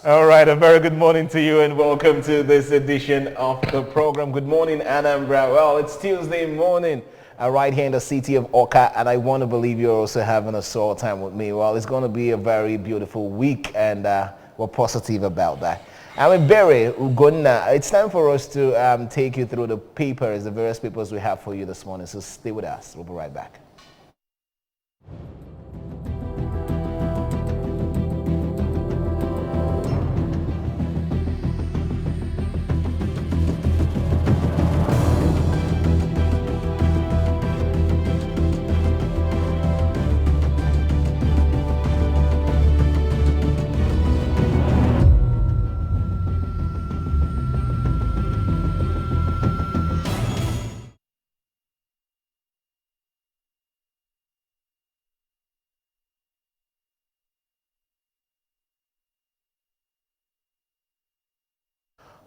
All right, a very good morning to you and welcome to this edition of the program. Good morning, Anambra. Well, it's Tuesday morning right here in the city of Oka, and I want to believe you're also having a soul time with me. Well, it's going to be a very beautiful week, and we're positive about that. I'm Barry Ugonna. It's time for us to take you through the papers, the various papers we have for you this morning, so stay with us. We'll be right back.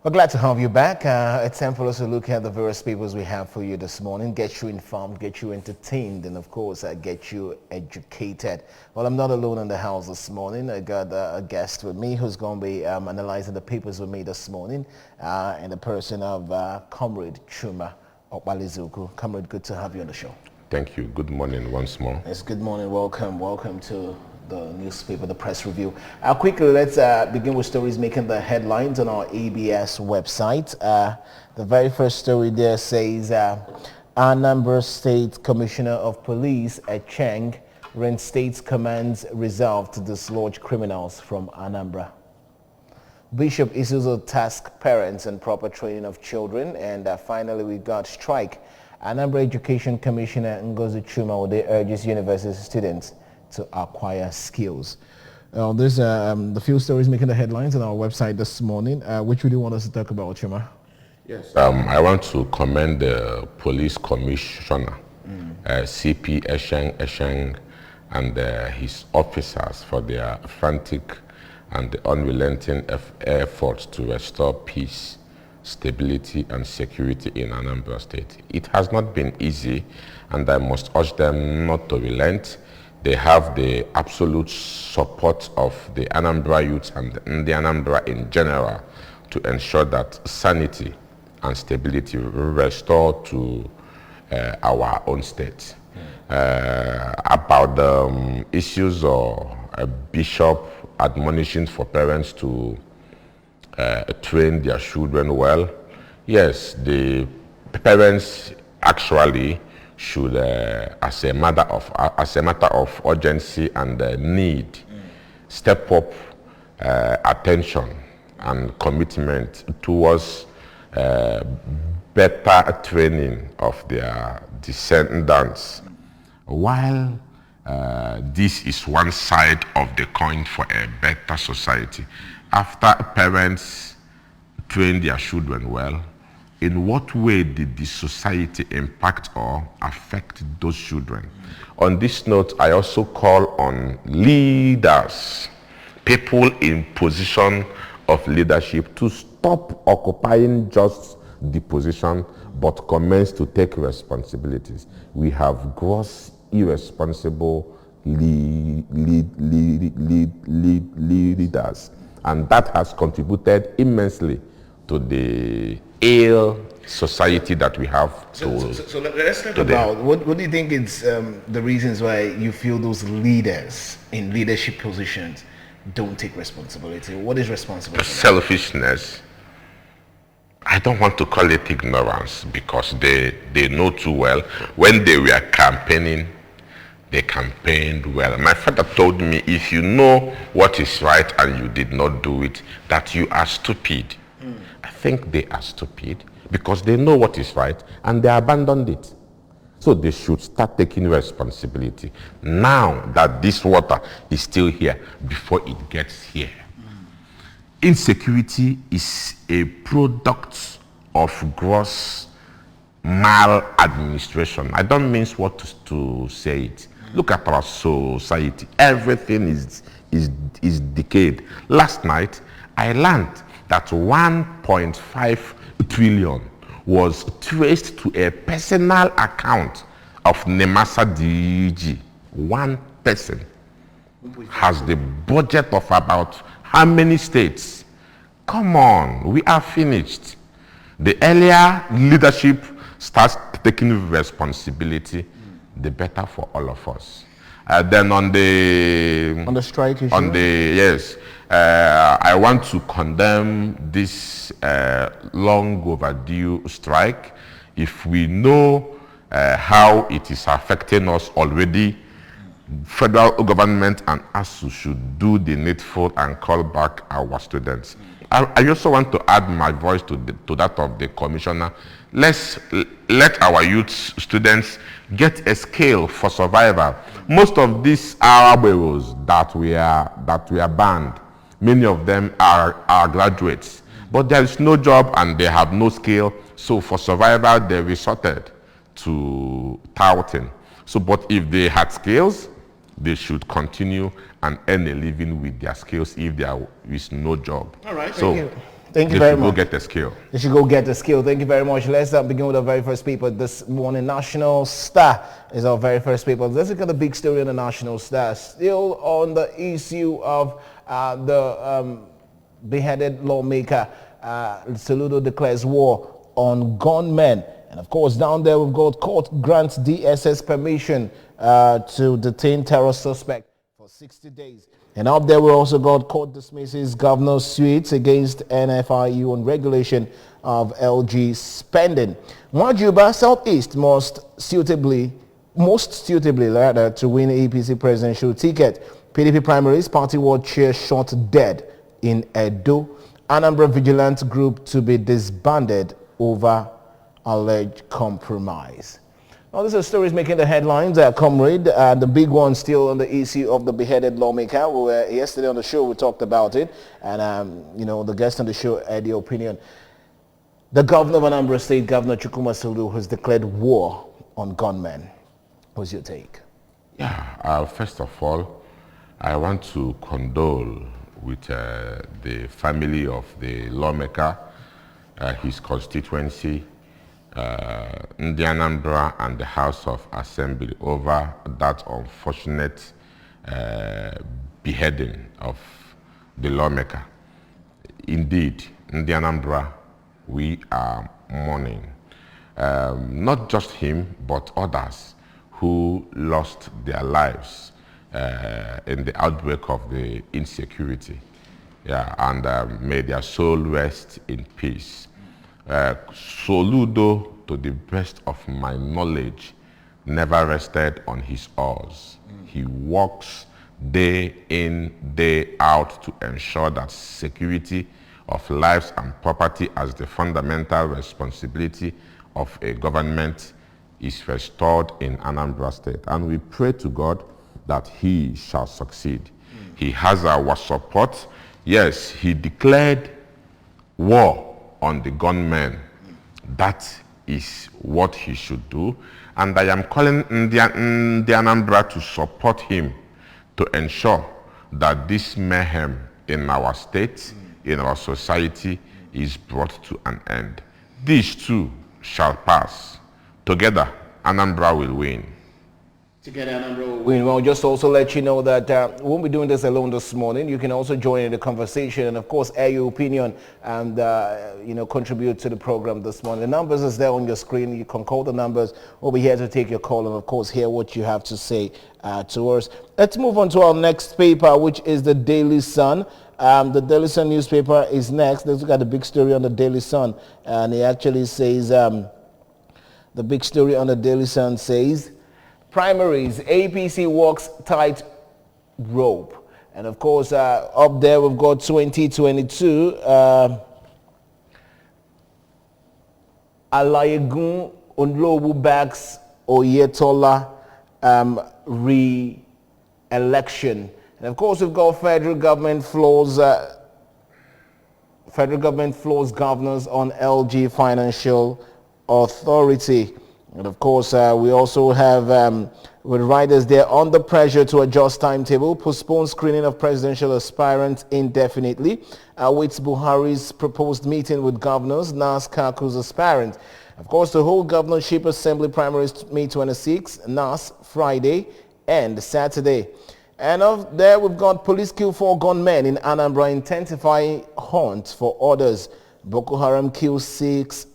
We're glad to have you back. It's time for us to look at the various papers we have for you this morning, get you informed, get you entertained, and of course, get you educated. Well, I'm not alone in the house this morning. I got a guest with me who's going to be analyzing the papers with me this morning, in the person of Comrade Chuma Okpalizuku. Comrade, good to have you on the show. Thank you. Good morning once more. Yes, good morning. Welcome to the newspaper, the press review. Quickly, let's begin with stories making the headlines on our ABS website. The very first story there says, Anambra State Commissioner of Police Echeng reinstates commands resolved to dislodge criminals from Anambra. Bishop issues a task parents and proper training of children. And finally, we got strike. Anambra Education Commissioner Ngozi Chuma urges university students to acquire skills. There's the few stories making the headlines on our website this morning. Which would you want us to talk about, Chuma? Yes. I want to commend the police commissioner, CP Esheng, and his officers for their frantic and unrelenting efforts to restore peace, stability, and security in Anambra State. It has not been easy, and I must urge them not to relent. They have the absolute support of the Anambra youth and the Anambra in general to ensure that sanity and stability restore to our own state. About the issues of a bishop admonishing for parents to train their children well, yes, the parents actually should, as a matter of urgency and need, step up attention and commitment towards better training of their descendants. While this is one side of the coin for a better society, after parents train their children well, in what way did the society impact or affect those children? On this note, I also call on leaders, people in position of leadership, to stop occupying just the position, but commence to take responsibilities. We have gross irresponsible leaders, and that has contributed immensely to the ill society that we have. So let's talk about what do you think is the reasons why you feel those leaders in leadership positions don't take responsibility? What is responsibility? Selfishness. I don't want to call it ignorance, because they know too well. When they were campaigning, they campaigned well. My father told me, if you know what is right and you did not do it, that you are stupid. I think they are stupid because they know what is right and they abandoned it. So they should start taking responsibility now that this water is still here before it gets here. Insecurity is a product of gross maladministration. I don't mince what to say it. Look at our society. Everything is decayed. Last night, I learned that 1.5 trillion was traced to a personal account of Nemasa DG. One person has the budget of about How many states? Come on, we are finished. The earlier leadership starts taking responsibility, the better for all of us. Then on the strike issue, yes, I want to condemn this long overdue strike. If we know how it is affecting us already, federal government and ASU should do the needful and call back our students. I also want to add my voice to that of the commissioner. Let our youth students get a skill for survival. Most of these Araberos that we are banned, many of them are graduates, but there is no job and they have no skill. So for survival, they resorted to touting. So, but if they had skills, they should continue and earn a living with their skills if there is no job. All right, so thank you very much. They should go get a skill. They should go get a skill. Thank you very much. Let's begin with the very first paper this morning. National Star is our very first paper. Let's look at the big story on the National Star. Still on the issue of the beheaded lawmaker. Saludo declares war on gunmen. And of course, down there we've got court grants DSS permission to detain terror suspect for 60 days. And up there we also got court dismisses governor's suits against NFIU on regulation of LG spending. Majuba Southeast most suitably to win APC presidential ticket. PDP primaries, party world chair shot dead in Edo. Anambra Vigilance Group to be disbanded over alleged compromise. Now, this is stories making the headlines. Comrade, the big one still on the issue of the beheaded lawmaker. We were yesterday on the show, we talked about it, and the guest on the show had the opinion. The governor of Anambra State, Governor Chukwuma Soludo, has declared war on gunmen. What's your take? Yeah, first of all, I want to condole with the family of the lawmaker, his constituency, the Anambra and the House of Assembly over that unfortunate beheading of the lawmaker. Indeed, in the Anambra, we are mourning. Not just him, but others who lost their lives in the outbreak of the insecurity. Yeah, and may their soul rest in peace. Soludo, to the best of my knowledge, never rested on his oars. He works day in, day out to ensure that security of lives and property as the fundamental responsibility of a government is restored in Anambra State. And we pray to God that he shall succeed. He has our support. Yes, he declared war on the gunmen. That is what he should do. And I am calling the Anambra to support him to ensure that this mayhem in our state, in our society, is brought to an end. These two shall pass. Together, Anambra will win. Together, Anambra will win. Well, just also let you know that we won't be doing this alone this morning. You can also join in the conversation and, of course, air your opinion and, contribute to the program this morning. The numbers is there on your screen. You can call the numbers. We'll be here to take your call and, of course, hear what you have to say to us. Let's move on to our next paper, which is the Daily Sun. The Daily Sun newspaper is next. Let's look at the big story on the Daily Sun. And it actually says, the big story on the Daily Sun says, primaries, APC walks tight rope. And of course, up there we've got 2022. Alayegun Onlobu backs Oyetola re-election. And of course, we've got federal government floors governors on LG Financial Authority. And of course, we also have with riders there under pressure to adjust timetable, postpone screening of presidential aspirants indefinitely, awaits Buhari's proposed meeting with governors, NAS Kaku's aspirant. Of course, the whole governorship assembly primaries May 26, NAS Friday and Saturday. And of there, we've got police kill 4 gunmen in Anambra, intensify hunt for others. Boko Haram kills 6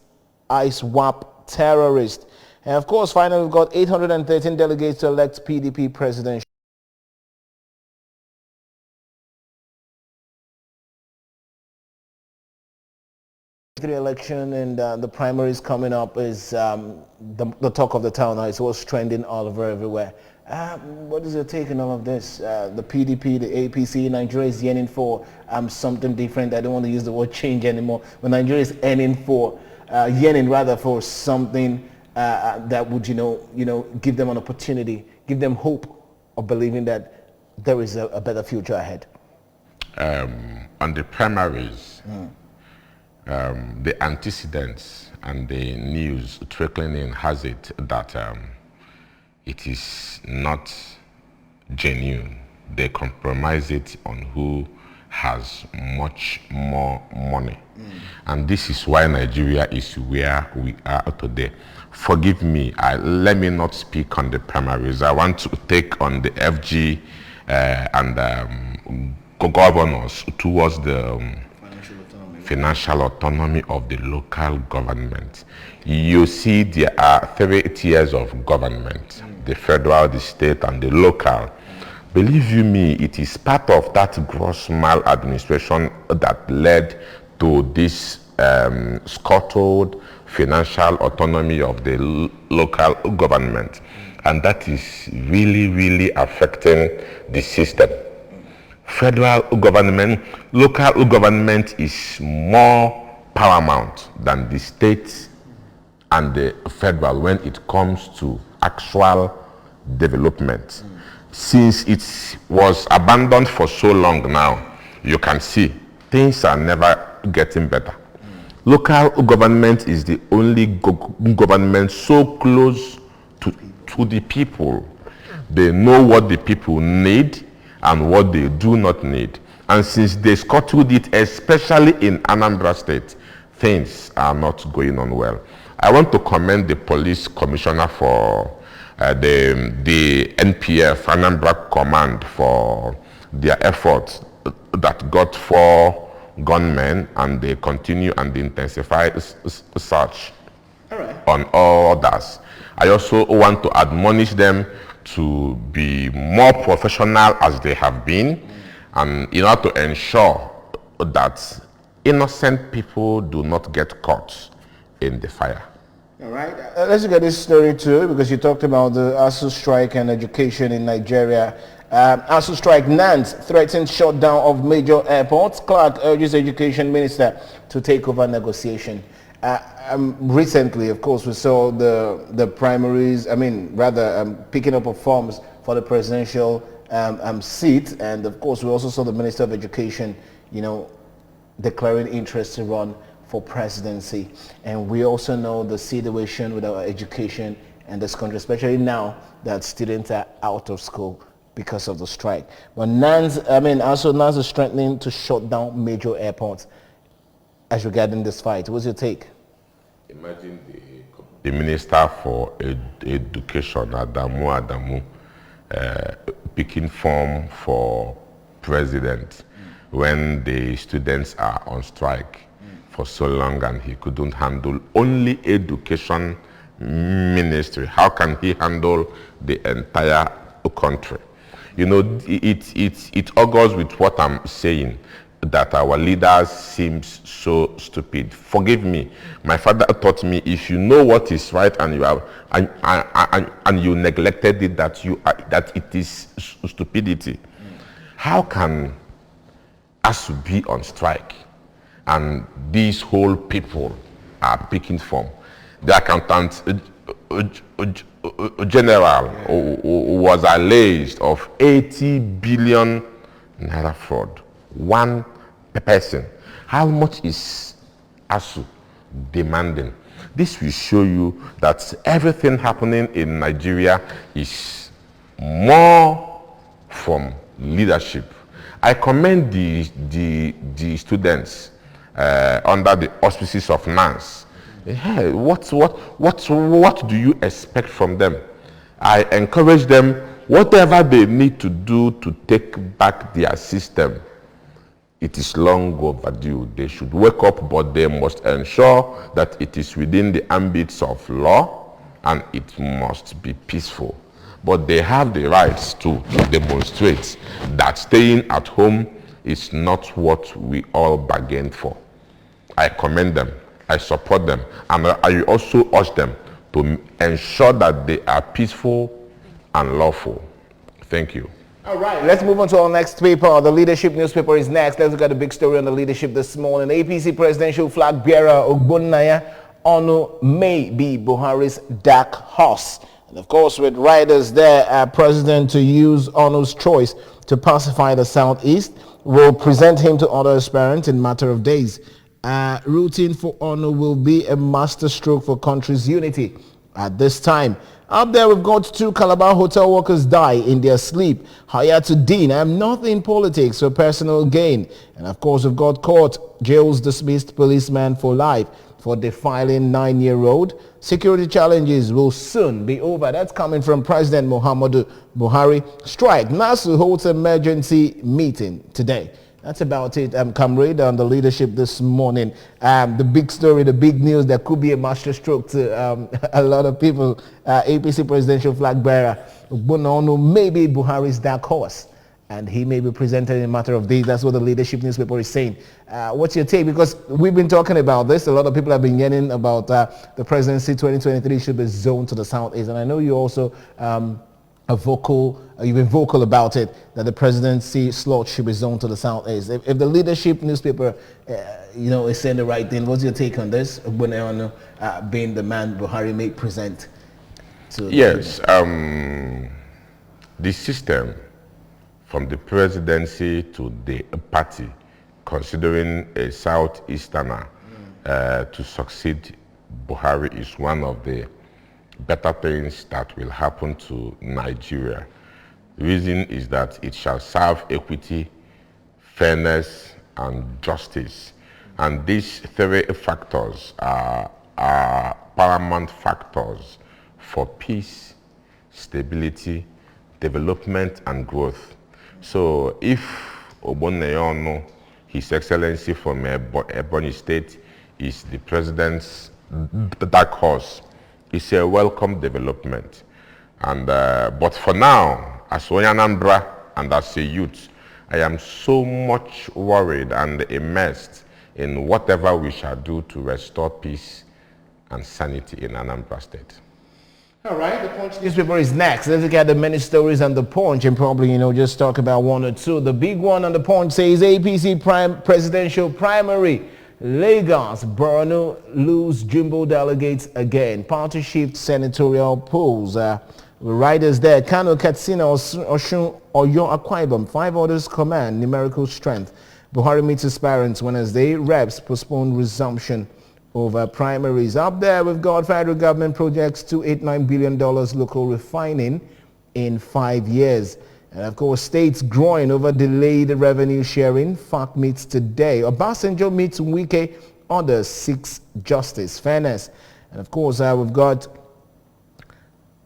ISWAP terrorists. And of course, finally, we've got 813 delegates to elect PDP president. The election and the primaries coming up is the talk of the town now. It's what's trending all over everywhere. What is your take on all of this? The PDP, the APC, Nigeria is yearning for something different. I don't want to use the word change anymore, but Nigeria is yearning rather for something that would, give them an opportunity, give them hope of believing that there is a better future ahead. On the primaries, the antecedents and the news trickling in has it that it is not genuine. They compromise it on who has much more money. And this is why Nigeria is where we are today. Forgive me, let me not speak on the primaries. I want to take on the FG and governors towards the financial autonomy of the local government. You see, there are 3 tiers of government, the federal, the state, and the local. Believe you me, it is part of that gross maladministration that led to this scuttled financial autonomy of the local government. And that is really, really affecting the system. Federal government, local government is more paramount than the state and the federal when it comes to actual development. Since it was abandoned for so long now, you can see things are never getting better. Local government is the only government so close to the people. They know what the people need and what they do not need. And since they scuttled it, especially in Anambra State, things are not going on well. I want to commend the police commissioner for the NPF, Anambra Command, for their efforts that got 4 gunmen, and they continue and intensify search on others. I also want to admonish them to be more professional as they have been, and in order to ensure that innocent people do not get caught in the fire. All right, let's look at this story too, because you talked about the ASU strike and education in Nigeria. ASU strike, NANS threatens shutdown of major airports. Clark urges education minister to take over negotiation. Recently, of course, we saw the primaries, picking up of forms for the presidential seat. And of course, we also saw the Minister of Education, declaring interest to run for presidency. And we also know the situation with our education in this country, especially now that students are out of school because of the strike. But NANS is strengthening to shut down major airports as regarding this fight. What's your take? Imagine the Minister for Education, Adamu, picking form for president when the students are on strike for so long, and he couldn't handle only education ministry. How can he handle the entire country? It augurs with what I'm saying, that our leaders seems so stupid. Forgive me. My father taught me, if you know what is right and you have and you neglected it, that it is stupidity. How can us be on strike and these whole people are picking form? The accountant general was alleged of 80 billion naira fraud. One person. How much is ASU demanding? This will show you that everything happening in Nigeria is more from leadership. I commend the students under the auspices of NANS. What do you expect from them? I encourage them whatever they need to do to take back their system, it is long overdue. They should wake up, but they must ensure that it is within the ambits of law and it must be peaceful. But they have the rights to demonstrate that staying at home is not what we all bargained for. I commend them, I support them, and I also urge them to ensure that they are peaceful and lawful. Thank you. All right, let's move on to our next paper. The Leadership newspaper is next. Let's look at the big story on the Leadership this morning. APC presidential flag bearer Ogbonnaya Onu may be Buhari's dark horse. And of course, with riders there, President to use Onu's choice to pacify the Southeast will present him to other aspirants in matter of days. Routine for Onu will be a masterstroke for country's unity. At this time, up there we've got 2 Calabar hotel workers die in their sleep. Hayatuddin, I'm not in politics for personal gain. And of course we've got court jails dismissed policeman for life for defiling 9-year-old. Security challenges will soon be over. That's coming from President Muhammadu Buhari. Strike. NASU holds emergency meeting today. That's about it, comrade, on the Leadership this morning. The big story, the big news, that could be a masterstroke to a lot of people. APC presidential flag bearer Ogbonnaya Onu may be Buhari's dark horse, and he may be presented in a matter of days. That's what the Leadership newspaper is saying. What's your take? Because we've been talking about this. A lot of people have been yelling about the presidency 2023 should be zoned to the Southeast, and I know you also you've been vocal about it, that the presidency slot should be zoned to the Southeast. If the Leadership newspaper, is saying the right thing, what's your take on this? Ogbonnaya Onu being the man Buhari may present to. Yes, the system from the presidency to the party, considering a Southeasterner to succeed Buhari, is one of the better things that will happen to Nigeria. The reason is that it shall serve equity, fairness, and justice. And these 3 factors are paramount factors for peace, stability, development, and growth. So if Ogbonnaya Onu, His Excellency from Ebonyi State, is the president's dark horse, it's a welcome development. And but for now, as Onyanambra and as a youth, I am so much worried and immersed in whatever we shall do to restore peace and sanity in Anambra State. All right, the Punch newspaper is next. Let's look at the many stories on the Punch and probably, just talk about 1 or 2. The big one on the Punch says APC presidential primary. Lagos, Borno lose jumbo delegates again. Party shift senatorial polls. Riders there. Kano, Katsina, Osun, Oyo, Akwa Ibom. 5 others command numerical strength. Buhari meets aspirants Wednesday. Reps postpone resumption over primaries. Up there, we've got federal government projects $289 billion local refining in 5 years. And of course, states growing over delayed revenue sharing. FAC meets today. Obasanjo meets Wike on 6 justice fairness. And of course, we've got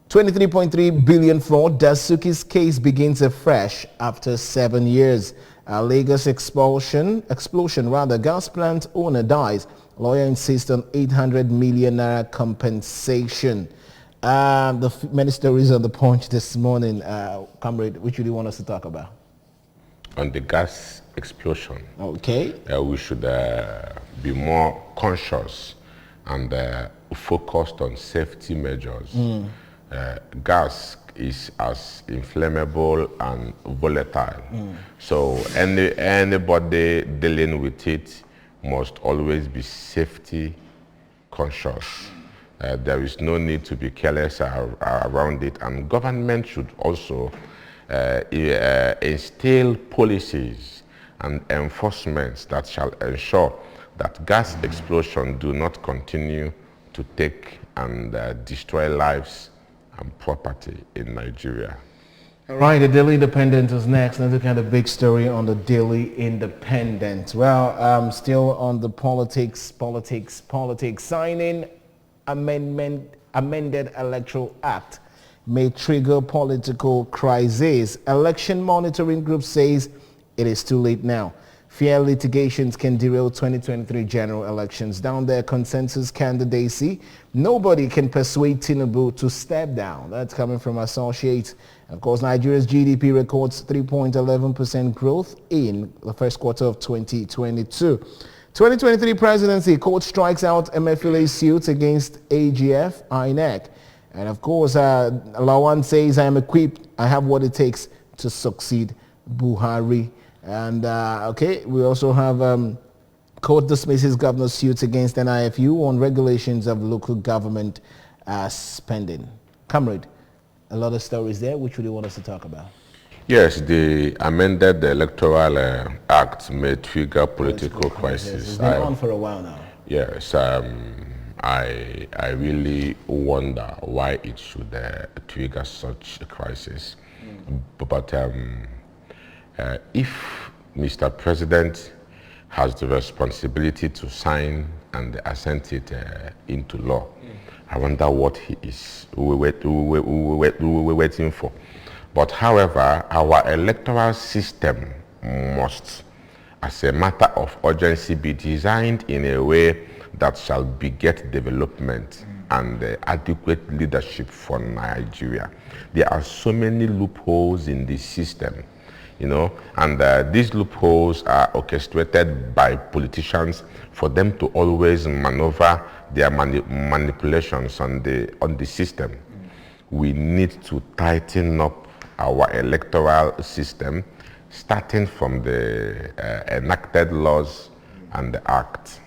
23.3 billion fraud. Dasuki's case begins afresh after 7 years. Lagos explosion, gas plant owner dies. Lawyer insists on 800 million naira compensation. Many stories on the Punch this morning, comrade, which do you want us to talk about? On the gas explosion, okay, we should be more conscious and focused on safety measures. Gas is as inflammable and volatile, so anybody dealing with it must always be safety conscious. There is no need to be careless around it, and government should also instill policies and enforcements that shall ensure that gas explosion do not continue to take and destroy lives and property in Nigeria. All right, the Daily Independent is next. Let's look at the big story on the Daily Independent. Well, still on the politics. Signing amended Electoral Act may trigger political crisis. Election monitoring group says it is too late now. Fear litigations can derail 2023 general elections. Down there, consensus candidacy. Nobody can persuade Tinubu to step down. That's coming from Associates. Of course, Nigeria's GDP records 3.11% growth in the first quarter of 2022. 2023 presidency, court strikes out MFLA suits against AGF, INEC. And of course, Lawan says, I am equipped, I have what it takes to succeed Buhari. And okay, we also have court dismisses governor's suits against NIFU on regulations of local government spending. Comrade, a lot of stories there. Which would you want us to talk about? Yes, the amended the Electoral Act may trigger political crisis. It's been on for a while now. Yes, I really wonder why it should trigger such a crisis. But if Mr. President has the responsibility to sign and assent it into law, I wonder what he is waiting for. But however, our electoral system must, as a matter of urgency, be designed in a way that shall beget development and adequate leadership for Nigeria. There are so many loopholes in the system, you know, and these loopholes are orchestrated by politicians for them to always maneuver their manipulations on the system. We need to tighten up our electoral system, starting from the enacted laws and the act.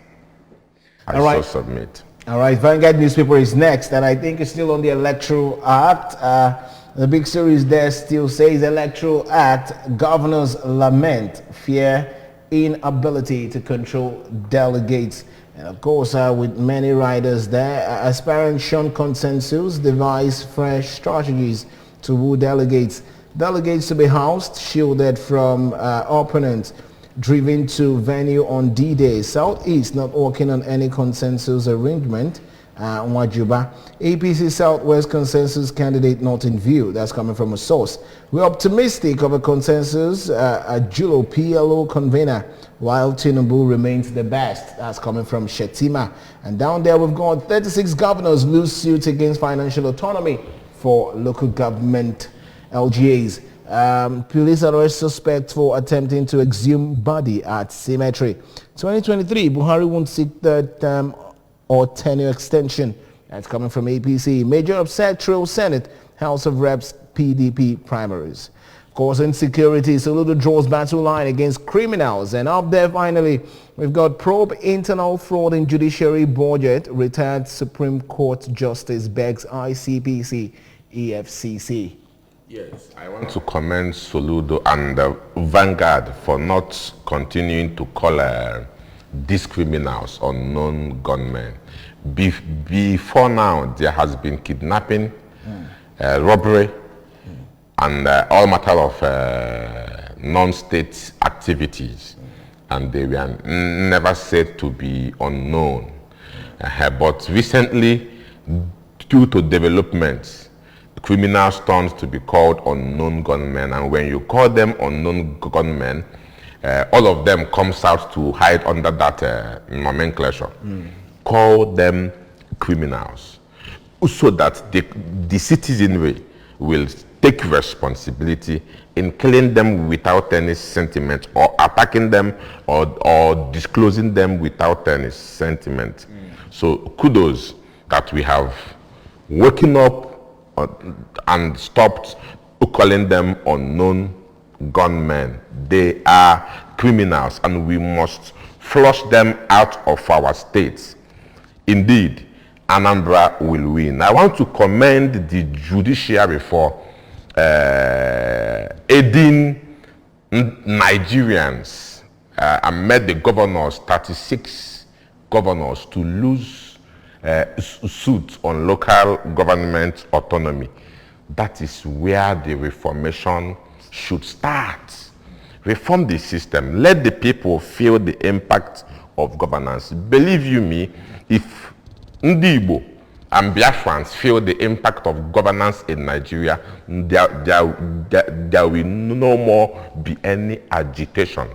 I so submit. All right, Vanguard newspaper is next, and I think it's still on the Electoral Act. The big series there still says Electoral Act, governors lament fear inability to control delegates. And of course, with many riders there, aspirants shun consensus, devise fresh strategies to woo delegates. Delegates to be housed, shielded from opponents, driven to venue on D-Day. Southeast not working on any consensus arrangement. Wajuba. APC Southwest consensus candidate not in view. That's coming from a source. We're optimistic of a consensus. Julo PLO convener, while Tinubu remains the best. That's coming from Shetima. And down there we've got 36 governors lose suits against financial autonomy for local government LGAs. Police arrest suspect for attempting to exhume body at cemetery. 2023, Buhari won't seek third term or tenure extension. That's coming from APC. Major upset through Senate, House of Reps, PDP primaries. Of course, insecurity, Soludo draws battle line against criminals. And up there, finally, we've got probe internal fraud in judiciary budget. Retired Supreme Court Justice begs ICPC, EFCC. Yes, I want to commend Soludo and Vanguard for not continuing to call these criminals unknown gunmen. Before now, there has been kidnapping, robbery, and all matter of non-state activities, and they were never said to be unknown. But recently, due to developments, criminals turned to be called unknown gunmen, and when you call them unknown gunmen, all of them comes out to hide under that nomenclature. Call them criminals, so that the citizenry will take responsibility in killing them without any sentiment, or attacking them or disclosing them without any sentiment. So kudos that we have woken up and stopped calling them unknown gunmen. They are criminals, and we must flush them out of our states. Indeed, Anambra will win. I want to commend the judiciary for aiding Nigerians amid the governors, 36 governors, to lose suits on local government autonomy. That is where the reformation should start. Reform the system. Let the people feel the impact of governance. Believe you me, if Ndi Igbo and Biafrans feel the impact of governance in Nigeria, there will no more be any agitation.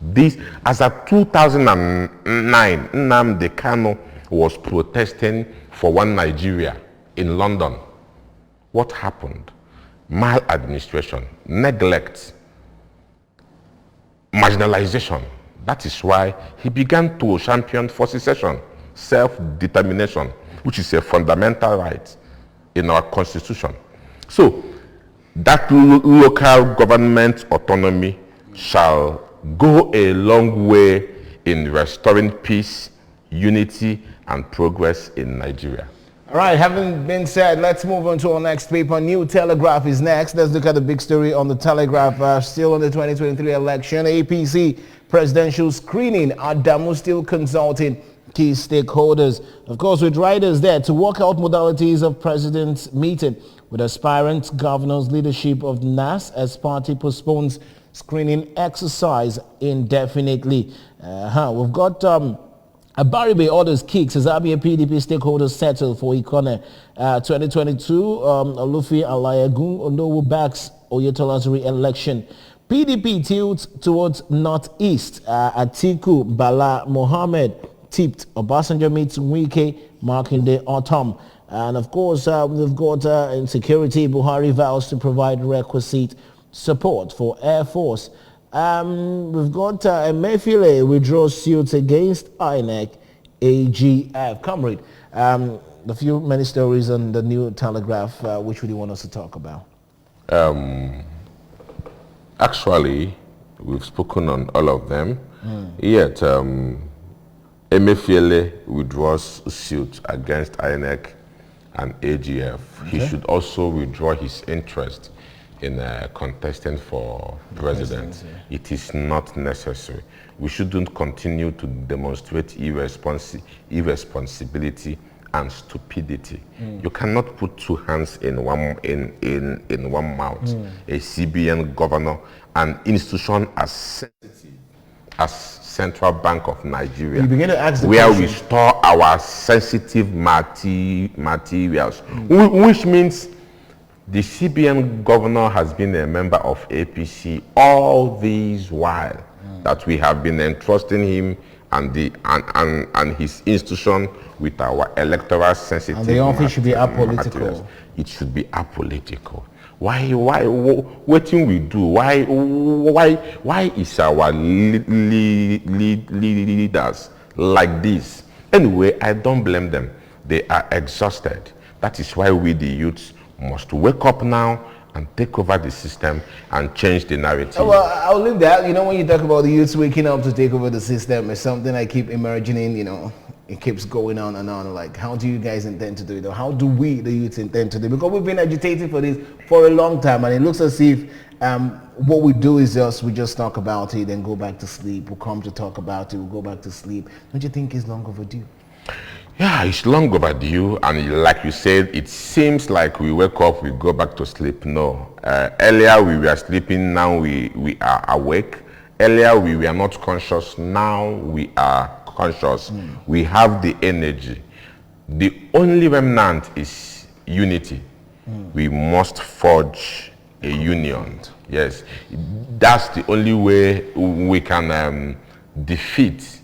This, as of 2009, Nnamdi Kanu was protesting for one Nigeria in London. What happened? Maladministration, neglect, marginalization. That is why he began to champion for secession, self-determination, which is a fundamental right in our constitution. So that local government autonomy shall go a long way in restoring peace, unity, and progress in Nigeria. All right, having been said, let's move on to our next paper. New Telegraph is next. Let's look at the big story on the Telegraph. Still on the 2023 election, APC presidential screening. Adamu still consulting key stakeholders. Of course, with riders there to work out modalities of president's meeting with aspirant governors leadership of NAS as party postpones screening exercise indefinitely. We've got Abaribe orders kicks as Abia PDP stakeholders settle for Ikone 2022. Olufi Alayagun Onowu backs Oyetola's re-election. PDP tilts towards Northeast. Atiku Bala Mohammed tipped. Obasanjo meets Wike marking the autumn. And of course, we've got insecurity. Buhari vows to provide requisite support for Air Force. We've got Emefiele withdraws suits against INEC AGF. Comrade, many stories on the New Telegraph. Which would you want us to talk about? Actually, we've spoken on all of them. Yet, Emefiele withdraws suit against INEC and AGF. Okay. He should also withdraw his interest in contesting for president. It is not necessary. We shouldn't continue to demonstrate irresponsibility and stupidity. You cannot put two hands in one mouth. A CBN governor, an institution as sensitive as Central Bank of Nigeria, you begin to ask the where question. we store our sensitive materials, which means the CBN governor has been a member of APC all these while that we have been entrusting him and his institution with our electoral sensitive. And the office should be apolitical. It should be apolitical. Why what can we do? Why is our leaders like this? Anyway, I don't blame them. They are exhausted. That is why we, the youths, must wake up now and take over the system and change the narrative. Well, I'll leave that. You know, when you talk about the youths waking up to take over the system, it's something I keep imagining, you know, it keeps going on and on. Like, how do you guys intend to do it? Or how do we, the youths, intend to do it? Because we've been agitating for this for a long time, and it looks as if what we do is we just talk about it and go back to sleep. We'll come to talk about it, we'll go back to sleep. Don't you think it's long overdue? Yeah, it's long overdue, and like you said, it seems like we wake up, we go back to sleep. No. Earlier we were sleeping, now we are awake. Earlier we were not conscious, now we are conscious. We have the energy. The only remnant is unity. We must forge a union. Yes, that's the only way we can defeat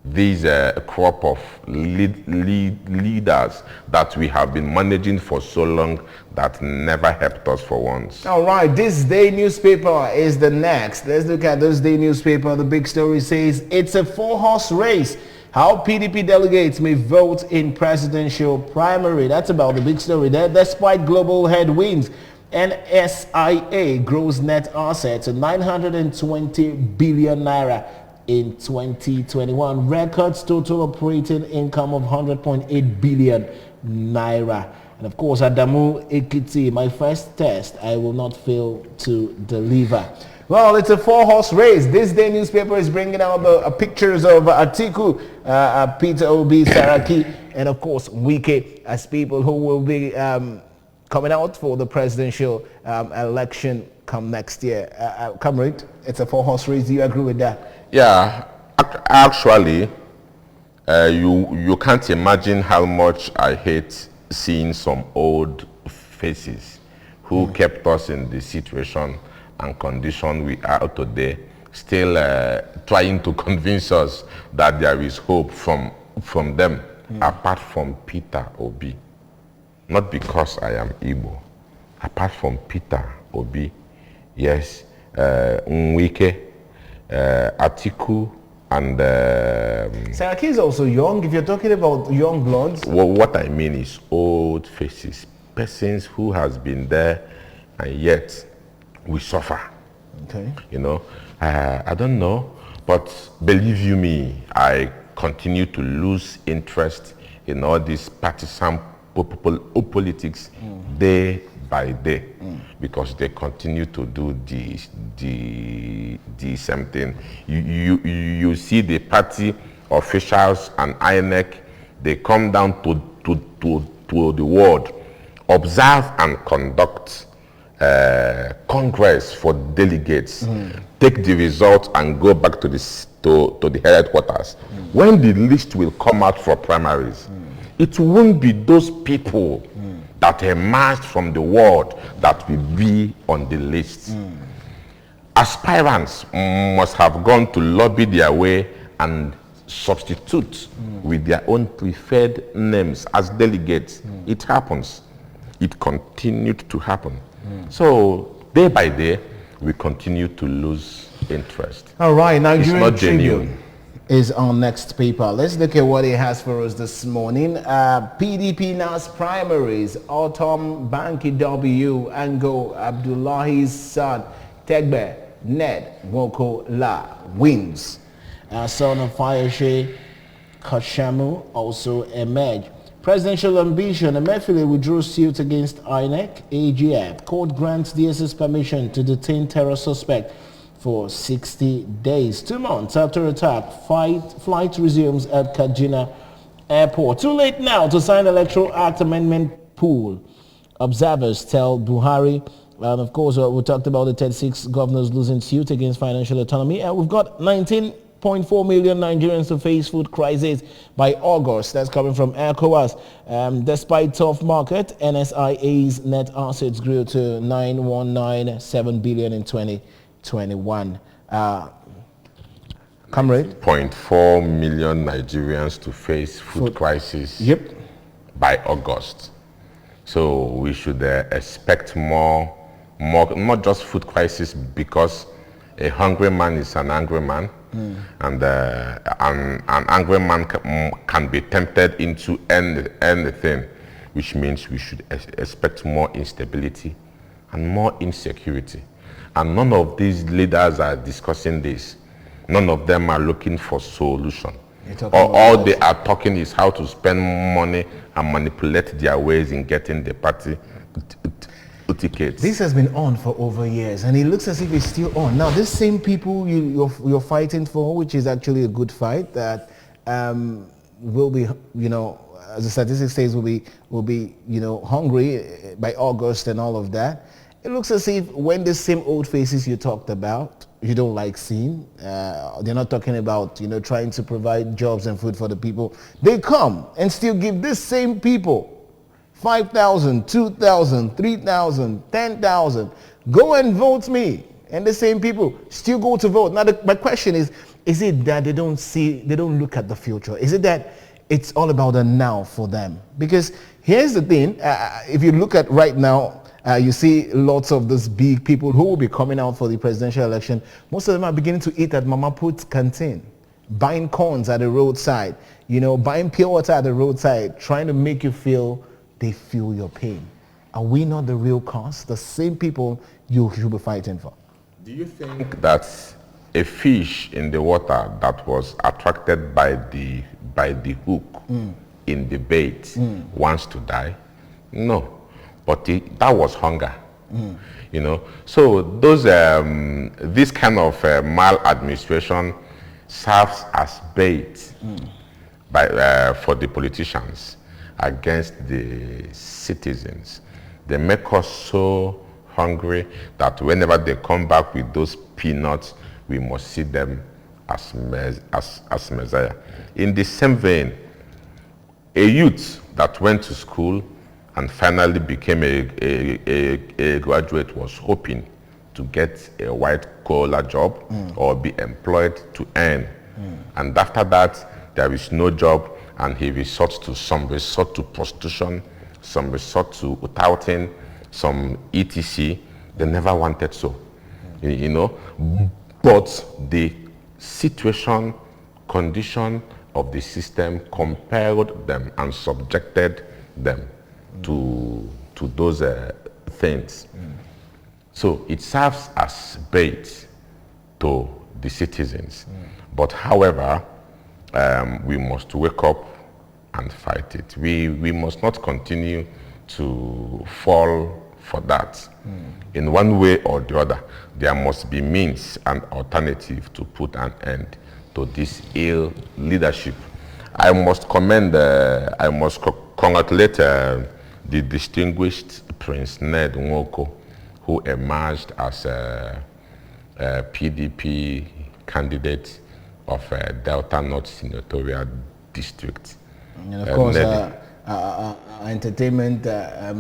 these crop of leaders that we have been managing for so long that never helped us for once. All right, this day newspaper is the next. Let's look at this day newspaper. The big story says it's a 4-horse race. How PDP delegates may vote in presidential primary. That's about the big story there. Despite global headwinds, NSIA grows net assets to 920 billion naira. In 2021, records total operating income of 100.8 billion naira. And of course, Adamu Ekiti, my first test, I will not fail to deliver. Well, it's a 4-horse race. This day newspaper is bringing out the pictures of Atiku, Peter Obi, Saraki, and of course, Wike as people who will be coming out for the presidential election come next year. Comrade, it's a 4-horse race. Do you agree with that? Yeah, actually, You can't imagine how much I hate seeing some old faces who kept us in the situation and condition we are today, still trying to convince us that there is hope from them, apart from Peter Obi. Not because I am Igbo. Apart from Peter Obi, yes, Nwike, Atiku, and Saraki is also young. If you're talking about young bloods, what I mean is old faces, persons who has been there, and yet we suffer. okay, You know, I don't know, but believe you me, I continue to lose interest in all this partisan politics day by day, because they continue to do the same thing. You see the party officials and INEC, they come down to the world, observe and conduct Congress for delegates, take the results and go back to the headquarters. When the list will come out for primaries, it won't be those people that emerged from the world that will be on the list. Aspirants must have gone to lobby their way and substitute with their own preferred names as delegates. It happens. It continued to happen. So day by day, we continue to lose interest. all right. Now, It's Nigerian not Tribune genuine. is our next paper. Let's look at what it has for us this morning. PDP NAS primaries. Autumn Banki W. Ango Abdullahi's son Tegbe Ned Woko La wins. Son of Fayoshe Kashamu also emerged. Presidential ambition. Emefiele withdraws suit against INEC. AGF. Court grants DSS permission to detain terror suspect for 60 days. 2 months after attack, flight resumes at Kajina Airport. Too late now to sign Electoral Act Amendment pool. Observers tell Buhari. And of course, we talked about the 36 governors losing suit against financial autonomy. And we've got 19.4 million Nigerians to face food crisis by August. That's coming from ECOWAS. Despite tough market, NSIA's net assets grew to 9,197 billion in 2021. Comrade? 0.4 million Nigerians to face food crisis Yep. by August. So we should expect more, not just food crisis, because a hungry man is an angry man, and an angry man can be tempted into anything, which means we should expect more instability and more insecurity. And none of these leaders are discussing this. None of them are looking for solution. All they are talking is how to spend money and manipulate their ways in getting the party tickets. This has been on for over years, and it looks as if it's still on. Now, these same people you're fighting for, which is actually a good fight, that will be, as the statistics says, will be, hungry by August and all of that. It looks as if when the same old faces you talked about, you don't like seeing, they're not talking about, trying to provide jobs and food for the people. They come and still give this same people 5,000, 2,000, 3,000, 10,000. Go and vote me. And the same people still go to vote. Now, my question is it that they don't look at the future? Is it that it's all about the now for them? Because here's the thing, if you look at right now, you see lots of these big people who will be coming out for the presidential election. Most of them are beginning to eat at Mama Put's canteen, buying corns at the roadside, buying pure water at the roadside, trying to make you feel they feel your pain. Are we not the real cause? The same people you should be fighting for. Do you think that a fish in the water that was attracted by the hook in the bait wants to die? No, but that was hunger. So those this kind of maladministration serves as bait for the politicians against the citizens. They make us so hungry that whenever they come back with those peanuts, we must see them as Messiah. In the same vein, a youth that went to school and finally became a graduate was hoping to get a white-collar job or be employed to earn. And after that, there is no job, and he resorts to prostitution, some resort to touting, some etc. They never wanted so, you know. But the situation, condition of the system compelled them and subjected them to those things. So it serves as bait to the citizens. But however, we must wake up and fight it. We must not continue to fall for that. In one way or the other, there must be means and alternative to put an end to this ill leadership. I must congratulate the distinguished Prince Ned Nwoko, who emerged as a PDP candidate of Delta North Senatorial District. And of course, entertainment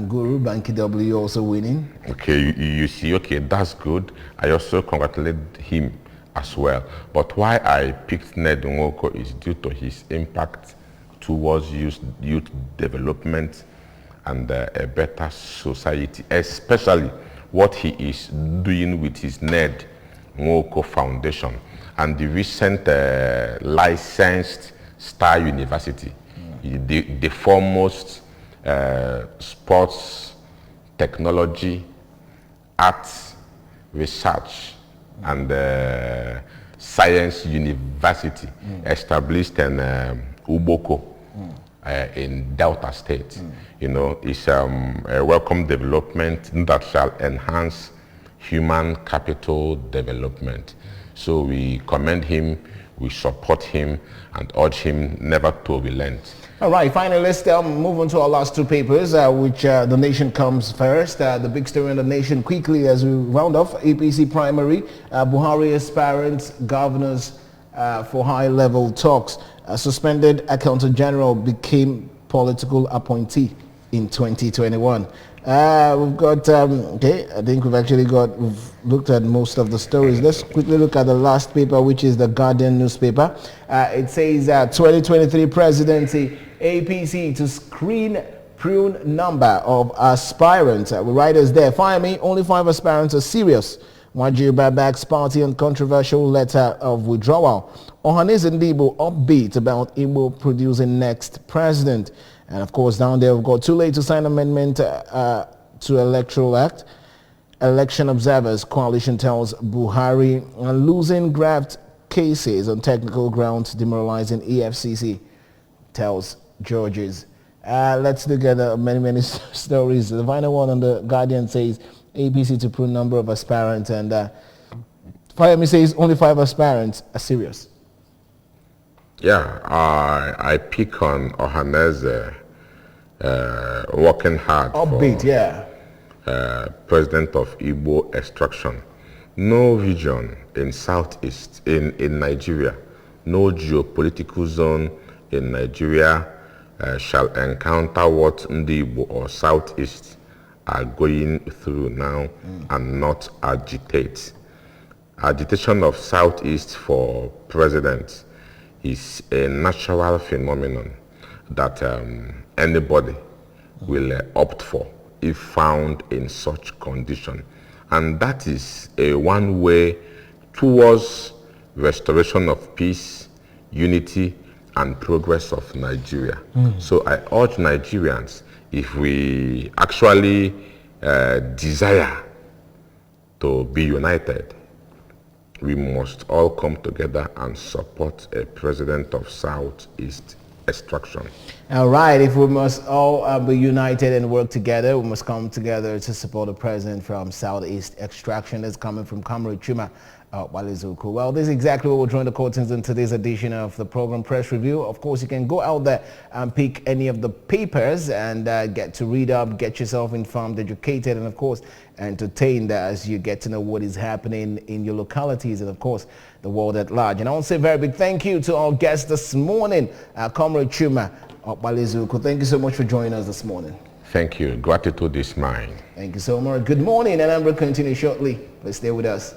guru Banky W also winning. Okay, you see, okay, that's good. I also congratulate him as well. But why I picked Ned Nwoko is due to his impact towards youth development and a better society, especially what he is doing with his Ned Nwoko Foundation and the recent licensed Star University, the foremost sports, technology, arts, research, and science university established in Uboko in Delta State. You know, it's a welcome development that shall enhance human capital development. So we commend him, we support him, and urge him never to relent. All right, finally, let's move on to our last two papers, which the nation comes first. The big story in the nation quickly as we round off. APC primary, Buhari aspirants, governors for high-level talks. Suspended accountant general became political appointee in 2021. We've got, okay, I think we've looked at most of the stories. Let's quickly look at the last paper, which is the Guardian newspaper. It says 2023 presidency, APC to screen prune number of aspirants. We write us there, fire me, only 5 aspirants are serious. Wajir Babak's party on controversial letter of withdrawal. Ohanes Ndibo upbeat about Igbo producing next president. And of course, down there we've got too late to sign amendment to Electoral Act. Election observers coalition tells Buhari losing graft cases on technical grounds, demoralizing EFCC, tells Georges. Let's look at many stories. The final one on the Guardian says APC to prune number of aspirants, and Fayemi says only 5 aspirants are serious. Yeah, I pick on Ohanes working hard. Upbeat, for, yeah. President of Igbo extraction. No region in Southeast, in Nigeria, no geopolitical zone in Nigeria shall encounter what Ndi Igbo or Southeast are going through now and not agitate. Agitation of Southeast for president is a natural phenomenon that anybody will opt for if found in such condition. And that is a one way towards restoration of peace, unity, and progress of Nigeria. So I urge Nigerians, if we actually desire to be united, we must all come together and support a president of Southeast extraction. All right, if we must all be united and work together, we must come together to support the president from Southeast Extraction that's coming from Comrade Chuma Walizuku. Well, this is exactly what we're drawing the curtains in today's edition of the program Press Review. Of course, you can go out there and pick any of the papers and get to read up, get yourself informed, educated, and of course, entertained as you get to know what is happening in your localities and of course, the world at large. And I want to say a very big thank you to our guest this morning, Comrade Chuma Walizuku. Thank you so much for joining us this morning. Thank you. Gratitude is mine. Thank you so much. Good morning, and I'm going to continue shortly. Please stay with us.